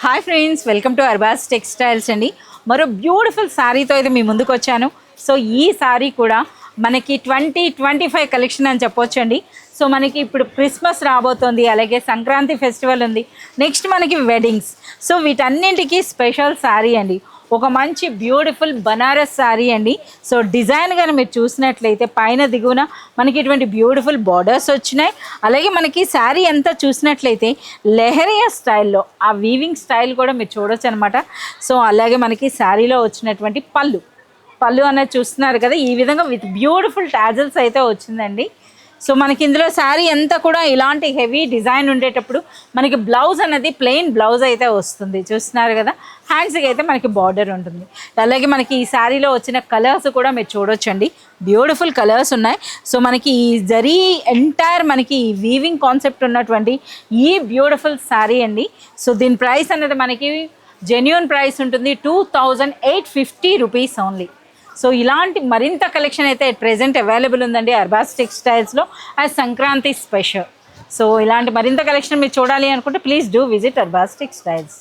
Hi friends, welcome to Arbaz textiles అండి. మరో beautiful శారీతో అయితే మీ ముందుకు వచ్చాను. సో ఈ శారీ కూడా మనకి 2025 కలెక్షన్ అని చెప్పొచ్చండి. సో మనకి ఇప్పుడు క్రిస్మస్ రాబోతోంది, అలాగే సంక్రాంతి ఫెస్టివల్ ఉంది, నెక్స్ట్ మనకి వెడ్డింగ్స్. సో వీటన్నింటికి స్పెషల్ శారీ అండి, ఒక మంచి బ్యూటిఫుల్ బనారస్ శారీ అండి. సో డిజైన్ కానీ మీరు చూసినట్లయితే పైన దిగువన మనకి ఇటువంటి బ్యూటిఫుల్ బార్డర్స్ వచ్చినాయి. అలాగే మనకి శారీ అంతా చూసినట్లయితే లెహరియా స్టైల్లో ఆ వీవింగ్ స్టైల్ కూడా మీరు చూడొచ్చు అనమాట. సో అలాగే మనకి శారీలో వచ్చినటువంటి పళ్ళు అనేది చూస్తున్నారు కదా, ఈ విధంగా విత్ బ్యూటిఫుల్ టాజల్స్ అయితే వచ్చిందండి. సో మనకి ఇందులో శారీ అంతా కూడా ఇలాంటి హెవీ డిజైన్ ఉండేటప్పుడు మనకి బ్లౌజ్ అనేది ప్లెయిన్ బ్లౌజ్ అయితే వస్తుంది, చూస్తున్నారు కదా. హ్యాండ్స్కి అయితే మనకి బార్డర్ ఉంటుంది. అలాగే మనకి ఈ శారీలో వచ్చిన కలర్స్ కూడా మీరు చూడొచ్చండి, బ్యూటిఫుల్ కలర్స్ ఉన్నాయి. సో మనకి ఈ జరీ ఎంటైర్ మనకి ఈ వీవింగ్ కాన్సెప్ట్ ఉన్నటువంటి ఈ బ్యూటిఫుల్ శారీ అండి. సో దీని ప్రైస్ అనేది మనకి జెన్యూన్ ప్రైస్ ఉంటుంది, 2850 రూపీస్ ఓన్లీ. సో ఇలాంటి మరింత కలెక్షన్ అయితే ప్రెజెంట్ అవైలబుల్ ఉందండి అర్బాస్ టెక్స్టైల్స్లో యాజ్ సంక్రాంతి స్పెషల్. సో ఇలాంటి మరింత కలెక్షన్ మీరు చూడాలి అనుకుంటే please do visit Arbaz textiles.